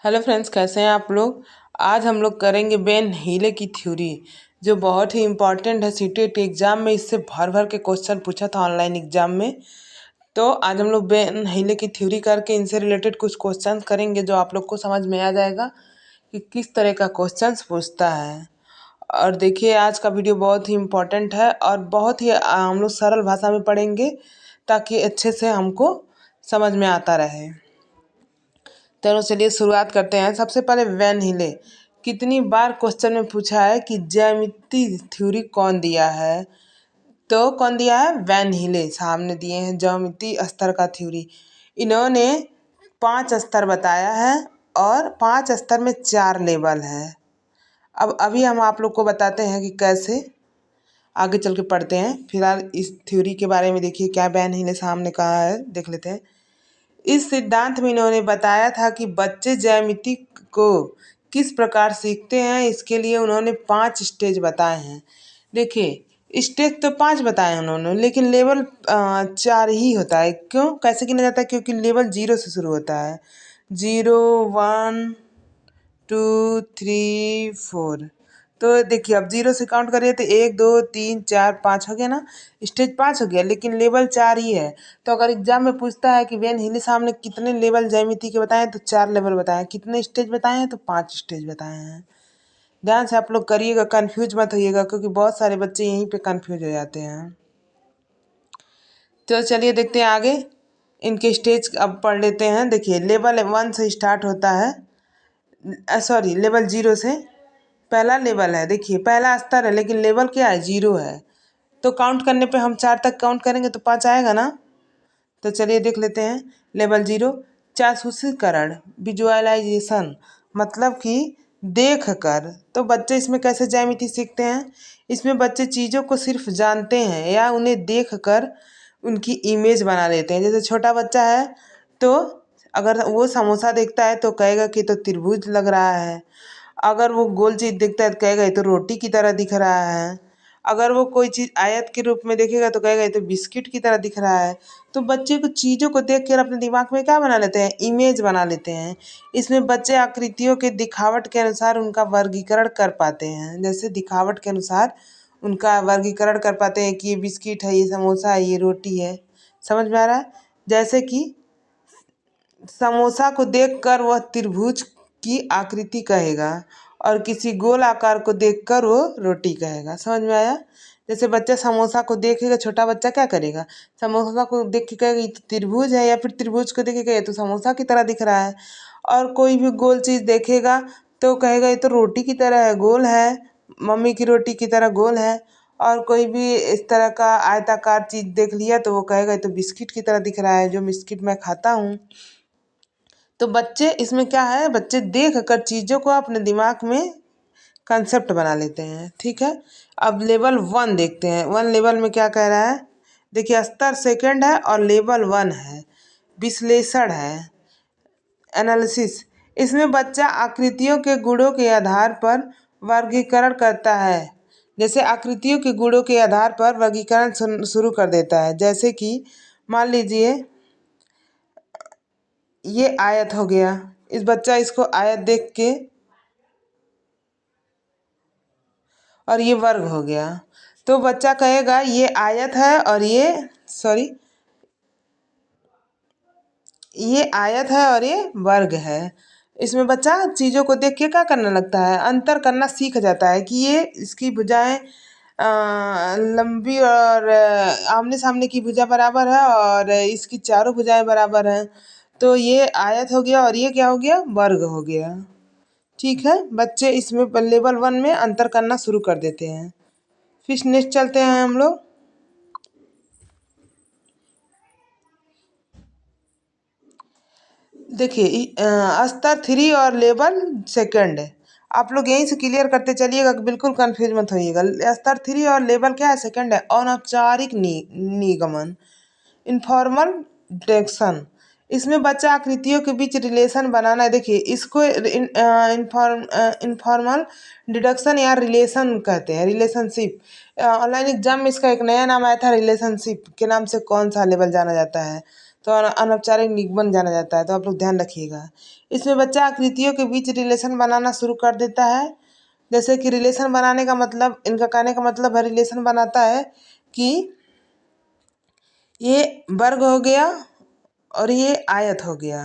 Hello friends, कैसे हैं आप लोग। आज हम लोग करेंगे बेन हीले की थ्योरी, जो बहुत ही इम्पॉर्टेंट है। सीटेट एग्जाम में इससे भर भर के क्वेश्चन पूछा था ऑनलाइन एग्जाम में। तो आज हम लोग बेन हीले की थ्योरी करके इनसे रिलेटेड कुछ क्वेश्चंस करेंगे, जो आप लोग को समझ में आ जाएगा कि किस तरह का क्वेश्चंस पूछता है। और देखिए, आज का वीडियो बहुत ही इम्पोर्टेंट है और बहुत ही हम लोग सरल भाषा में पढ़ेंगे, ताकि अच्छे से हमको समझ में आता रहे। तो चलिए शुरुआत करते हैं। सबसे पहले वैन हीले कितनी बार क्वेश्चन में पूछा है कि ज्यामिति थ्योरी कौन दिया है। तो कौन दिया है? वैन हीले सामने दिए हैं ज्यामिति स्तर का थ्योरी। इन्होंने 5 स्तर बताया है और 5 स्तर में 4 लेवल है। अब अभी हम आप लोग को बताते हैं कि कैसे आगे चल के पढ़ते हैं। फिलहाल इस थ्योरी के बारे में देखिए क्या वैन हीले सामने कहा है, देख लेते हैं। इस सिद्धांत में इन्होंने बताया था कि बच्चे ज्यामिति को किस प्रकार सीखते हैं। इसके लिए उन्होंने 5 स्टेज बताए हैं। देखिए, स्टेज तो 5 बताए उन्होंने, लेकिन लेवल 4 ही होता है। क्यों, कैसे गिना जाता है? क्योंकि लेवल 0 से शुरू होता है। 0 1 2 3 4। तो देखिए, अब 0 से काउंट करिए तो 1 2 3 4 5 हो गया ना। स्टेज 5 हो गया, लेकिन लेवल 4 ही है। तो अगर एग्जाम में पूछता है कि वैन हीले साहब ने कितने लेवल ज्यामिति के बताए, तो 4 लेवल बताए। कितने स्टेज बताए हैं? तो 5 स्टेज बताए हैं। ध्यान से आप लोग करिएगा, कंफ्यूज मत होइएगा, क्योंकि बहुत सारे बच्चे यहीं पे कंफ्यूज हो जाते हैं। तो चलिए देखते हैं आगे। इनके स्टेज अब पढ़ लेते हैं। देखिए, लेवल 1 से स्टार्ट होता है, सॉरी लेवल 0 से। पहला लेवल है, देखिए पहला स्तर है, लेकिन लेवल क्या है? 0 है। तो काउंट करने पे हम 4 तक काउंट करेंगे तो 5 आएगा ना। तो चलिए देख लेते हैं। लेवल 0 चाक्षुषीकरण, विजुअलाइजेशन, मतलब कि देख कर। तो बच्चे इसमें कैसे ज्यामिति सीखते हैं? इसमें बच्चे चीज़ों को सिर्फ जानते हैं या उन्हें देख कर उनकी इमेज बना लेते हैं। जैसे छोटा बच्चा है, तो अगर वो समोसा देखता है तो कहेगा कि तो त्रिभुज लग रहा है। अगर वो गोल चीज़ देखता है तो कहेगा ये तो रोटी की तरह दिख रहा है। अगर वो कोई चीज़ आयत के रूप में देखेगा तो कहेगा ये तो बिस्किट की तरह दिख रहा है। तो बच्चे को चीज़ों को देख कर अपने दिमाग में क्या बना लेते हैं? इमेज बना लेते हैं। इसमें बच्चे आकृतियों के दिखावट के अनुसार उनका वर्गीकरण कर पाते हैं। जैसे दिखावट के अनुसार उनका वर्गीकरण कर पाते हैं कि ये बिस्किट है, ये समोसा है, ये रोटी है। समझ में आ रहा है? जैसे कि समोसा को देखकर वह त्रिभुज की आकृति कहेगा, और किसी गोल आकार को देखकर वो रोटी कहेगा। समझ में आया? जैसे बच्चा समोसा को देखेगा, छोटा बच्चा क्या करेगा? समोसा को देख के कहेगा ये तो त्रिभुज है, या फिर त्रिभुज को देखेगा ये तो समोसा की तरह दिख रहा है। और कोई भी गोल चीज़ देखेगा तो कहेगा ये तो रोटी की तरह है, गोल है, मम्मी की रोटी की तरह गोल है। और कोई भी इस तरह का आयताकार चीज़ देख लिया तो वो कहेगा ये तो बिस्किट की तरह दिख रहा है, जो बिस्किट मैं खाता हूँ। तो बच्चे इसमें क्या है, बच्चे देख कर चीज़ों को अपने दिमाग में कंसेप्ट बना लेते हैं। ठीक है, अब लेवल 1 देखते हैं। 1 लेवल में क्या कह रहा है? देखिए, स्तर सेकंड है और लेवल 1 है, विश्लेषण है, एनालिसिस। इसमें बच्चा आकृतियों के गुणों के आधार पर वर्गीकरण करता है। जैसे आकृतियों के गुणों के आधार पर वर्गीकरण शुरू कर देता है। जैसे कि मान लीजिए ये आयत हो गया, इस बच्चा इसको आयत देख के, और ये वर्ग हो गया। तो बच्चा कहेगा ये आयत है और ये आयत है और ये वर्ग है। इसमें बच्चा चीज़ों को देख के क्या करने लगता है? अंतर करना सीख जाता है कि ये इसकी भुजाएं लंबी और आमने सामने की भुजा बराबर है, और इसकी चारों भुजाएं बराबर हैं। तो ये आयत हो गया और ये क्या हो गया? वर्ग हो गया। ठीक है, बच्चे इसमें लेवल 1 में अंतर करना शुरू कर देते हैं। फिर नेक्स्ट चलते हैं हम लोग। देखिए, स्तर 3 और लेवल सेकंड है। आप लोग यहीं से क्लियर करते चलिएगा, बिल्कुल कंफ्यूज मत होइएगा। स्तर 3 और लेवल क्या है? सेकंड है, अनौपचारिक निगमन, इनफॉर्मल डिटेक्शन। इसमें बच्चा आकृतियों के बीच रिलेशन बनाना है। देखिए, इसको इनफॉर्मल डिडक्शन या रिलेशन कहते हैं, रिलेशनशिप। ऑनलाइन एग्जाम में इसका एक नया नाम आया था, रिलेशनशिप के नाम से कौन सा लेवल जाना जाता है। तो अनौपचारिक निगमन जाना जाता है, तो आप लोग ध्यान रखिएगा। इसमें बच्चा आकृतियों के बीच रिलेशन बनाना शुरू कर देता है। जैसे कि रिलेशन बनाने का मतलब, इनका कहने का मतलब है, रिलेशन बनाता है कि ये वर्ग हो गया और ये आयत हो गया।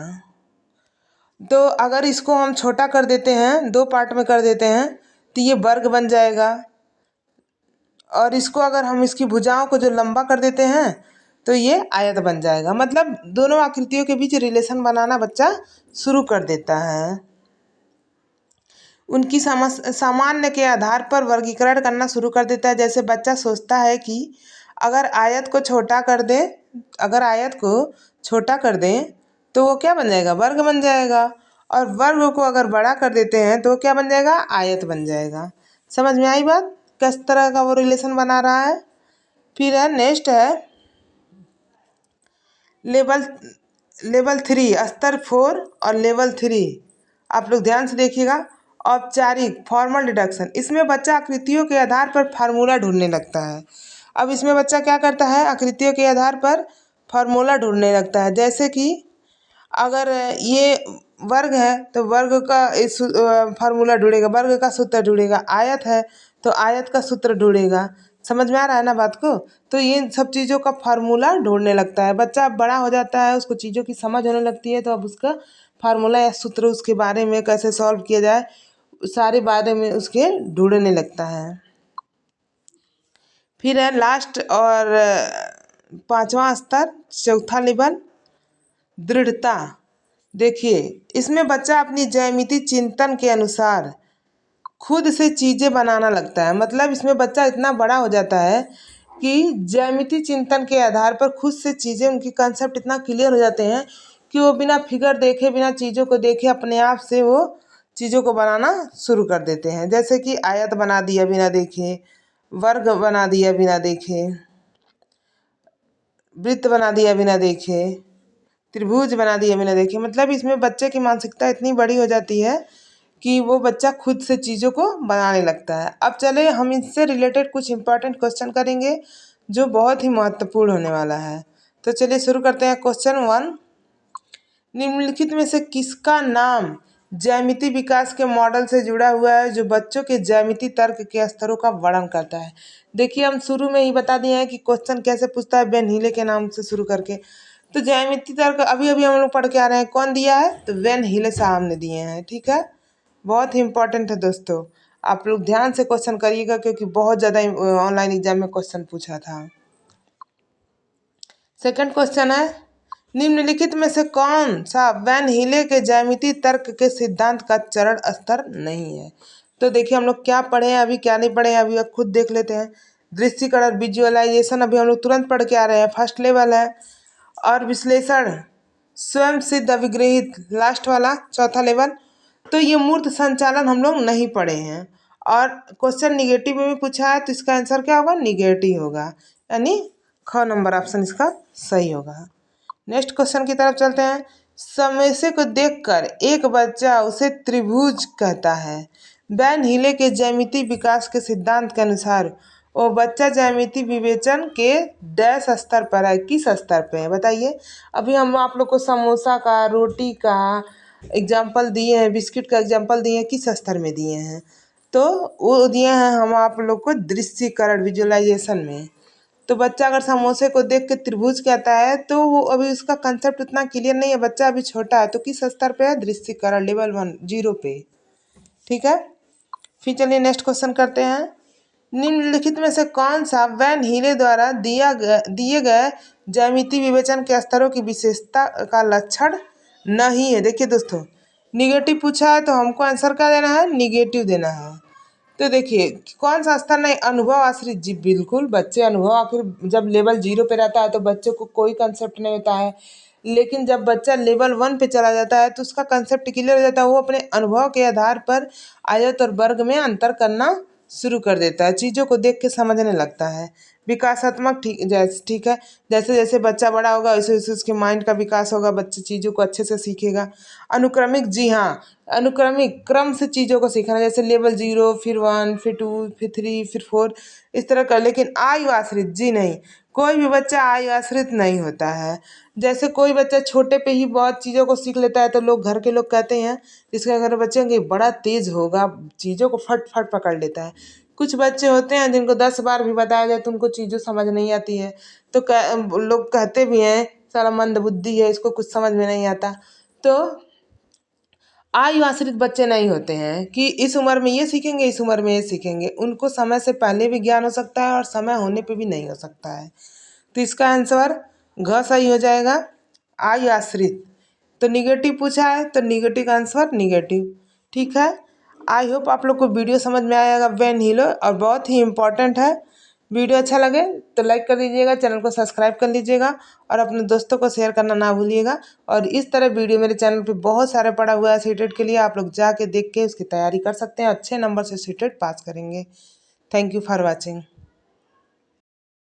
तो अगर इसको हम छोटा कर देते हैं, 2 पार्ट में कर देते हैं, तो ये वर्ग बन जाएगा। और इसको अगर हम इसकी भुजाओं को जो लंबा कर देते हैं तो ये आयत बन जाएगा। मतलब दोनों आकृतियों के बीच रिलेशन बनाना बच्चा शुरू कर देता है। उनकी सामान्य के आधार पर वर्गीकरण करना शुरू कर देता है। जैसे बच्चा सोचता है कि अगर आयत को छोटा कर दें, तो वो क्या बन जाएगा, वर्ग बन जाएगा। और वर्ग को अगर बड़ा कर देते हैं तो क्या बन जाएगा, आयत बन जाएगा। समझ में आई बात, किस तरह का वो रिलेशन बना रहा है। फिर है नेक्स्ट है लेवल 3, स्तर 4 और लेवल 3। आप लोग ध्यान से देखिएगा। औपचारिक फॉर्मल डिडक्शन, इसमें बच्चा आकृतियों के आधार पर फार्मूला ढूंढने लगता है। अब इसमें बच्चा क्या करता है, आकृतियों के आधार पर फार्मूला ढूंढने लगता है। जैसे कि अगर ये वर्ग है तो वर्ग का फार्मूला ढूंढेगा, वर्ग का सूत्र ढूंढेगा। आयत है तो आयत का सूत्र ढूंढेगा। समझ में आ रहा है ना बात को। तो ये सब चीज़ों का फार्मूला ढूंढने लगता है। बच्चा बड़ा हो जाता है, उसको चीज़ों की समझ होने लगती है, तो अब उसका फार्मूला या सूत्र, उसके बारे में कैसे सॉल्व किया जाए, सारे बारे में उसके ढूंढने लगता है। फिर है लास्ट और 5वां स्तर, चौथा लेवल, दृढ़ता। देखिए इसमें बच्चा अपनी ज्यामिति चिंतन के अनुसार खुद से चीज़ें बनाना लगता है। मतलब इसमें बच्चा इतना बड़ा हो जाता है कि ज्यामिति चिंतन के आधार पर खुद से चीज़ें, उनकी कंसेप्ट इतना क्लियर हो जाते हैं कि वो बिना फिगर देखे, बिना चीज़ों को देखे, अपने आप से वो चीज़ों को बनाना शुरू कर देते हैं। जैसे कि आयत बना दिया बिना देखे, वर्ग बना दिया बिना देखे, वृत्त बना दिया बिना देखे, त्रिभुज बना दिया बिना देखे। मतलब इसमें बच्चे की मानसिकता इतनी बड़ी हो जाती है कि वो बच्चा खुद से चीज़ों को बनाने लगता है। अब चले हम इससे रिलेटेड कुछ इंपॉर्टेंट क्वेश्चन करेंगे जो बहुत ही महत्वपूर्ण होने वाला है। तो चलिए शुरू करते हैं। क्वेश्चन 1, निम्नलिखित में से किसका नाम ज्यामिति विकास के मॉडल से जुड़ा हुआ है जो बच्चों के ज्यामिति तर्क के स्तरों का वर्णन करता है। देखिए हम शुरू में ही बता दिए हैं कि क्वेश्चन कैसे पूछता है, वेन हीले के नाम से शुरू करके। तो ज्यामिति तर्क अभी अभी हम लोग पढ़ के आ रहे हैं, कौन दिया है, तो वेन हीले साहब ने दिए हैं। ठीक है, बहुत ही इंपॉर्टेंट है दोस्तों। आप लोग ध्यान से क्वेश्चन करिएगा क्योंकि बहुत ज़्यादा ऑनलाइन एग्जाम में क्वेश्चन पूछा था। सेकंड क्वेश्चन है, निम्नलिखित में से कौन सा वैन हीले के ज्यामिति तर्क के सिद्धांत का चरण स्तर नहीं है। तो देखिए हम लोग क्या पढ़े हैं अभी, क्या नहीं पढ़े हैं अभी, आप खुद देख लेते हैं। दृश्यीकरण, विजुअलाइजेशन अभी हम लोग तुरंत पढ़ के आ रहे हैं, फर्स्ट लेवल है। और विश्लेषण, स्वयं सिद्ध अभिग्रहित, लास्ट वाला चौथा लेवल। तो ये मूर्त संचालन हम लोग नहीं पढ़े हैं। और क्वेश्चन निगेटिव में भी पूछा है तो इसका आंसर क्या होगा, निगेटिव होगा, यानी ख नंबर ऑप्शन इसका सही होगा। नेक्स्ट क्वेश्चन की तरफ चलते हैं। समस्या को देखकर एक बच्चा उसे त्रिभुज कहता है। वैन हीले के ज्यामिति विकास के सिद्धांत के अनुसार वो बच्चा ज्यामिति विवेचन के डैश स्तर पर है, किस स्तर पे है बताइए। अभी हम आप लोग को समोसा का, रोटी का एग्जाम्पल दिए हैं, बिस्किट का एग्जाम्पल दिए हैं, किस स्तर में दिए हैं, तो वो दिए हैं हम आप लोग को दृश्यीकरण, विजुअलाइजेशन में। तो बच्चा अगर समोसे को देख के त्रिभुज कहता है तो वो अभी उसका कंसेप्ट उतना क्लियर नहीं है, बच्चा अभी छोटा है, तो किस स्तर पे है, दृश्यीकरण लेवल 1, 0 पे। ठीक है, फिर चलिए नेक्स्ट क्वेश्चन करते हैं। निम्नलिखित में से कौन सा वैन हीले द्वारा दिए गए ज्यामिति विवेचन के स्तरों की विशेषता का लक्षण नहीं है। देखिए दोस्तों, निगेटिव पूछा है तो हमको आंसर क्या देना है, निगेटिव देना है। तो देखिए कौन सा स्तर नहीं, अनुभव आश्रित। जी बिल्कुल, बच्चे अनुभव आखिर जब लेवल 0 पे रहता है तो बच्चे को कोई कंसेप्ट नहीं होता है, लेकिन जब बच्चा लेवल 1 पे चला जाता है तो उसका कंसेप्ट क्लियर हो जाता है। वो अपने अनुभव के आधार पर आयत और वर्ग में अंतर करना शुरू कर देता है, चीज़ों को देख के समझने लगता है। विकासात्मक, ठीक है, जैसे जैसे बच्चा बड़ा होगा वैसे वैसे उसके माइंड का विकास होगा, बच्चे चीज़ों को अच्छे से सीखेगा। अनुक्रमिक, जी हाँ, अनुक्रमिक क्रम से चीज़ों को सीखना, जैसे लेवल 0, फिर 1, फिर 2, फिर 3, फिर 4, इस तरह का। लेकिन आयु आश्रित, जी नहीं, कोई भी बच्चा आयु आश्रित नहीं होता है। जैसे कोई बच्चा छोटे पे ही बहुत चीज़ों को सीख लेता है तो लोग घर के लोग कहते हैं जिसके घर बच्चे होंगे बड़ा तेज होगा, चीज़ों को फट फट पकड़ लेता है। कुछ बच्चे होते हैं जिनको 10 बार भी बताया जाए तो उनको चीज़ें समझ नहीं आती है, तो लोग कहते भी हैं साला मंद बुद्धि है, इसको कुछ समझ में नहीं आता। तो आयु आश्रित बच्चे नहीं होते हैं कि इस उम्र में ये सीखेंगे, इस उम्र में ये सीखेंगे। उनको समय से पहले भी ज्ञान हो सकता है और समय होने पे भी नहीं हो सकता है। तो इसका आंसर घ सही हो जाएगा, आयु आश्रित। तो निगेटिव पूछा है तो निगेटिव का आंसर निगेटिव। ठीक है, आई होप आप लोग को वीडियो समझ में आएगा बेन हीलो, और बहुत ही इम्पोर्टेंट है। वीडियो अच्छा लगे तो लाइक कर दीजिएगा, चैनल को सब्सक्राइब कर लीजिएगा और अपने दोस्तों को शेयर करना ना भूलिएगा। और इस तरह वीडियो मेरे चैनल पे बहुत सारे पड़ा हुआ है सीटेट के लिए, आप लोग जाके देख के उसकी तैयारी कर सकते हैं, अच्छे नंबर से सीटेट पास करेंगे। Thank you for watching.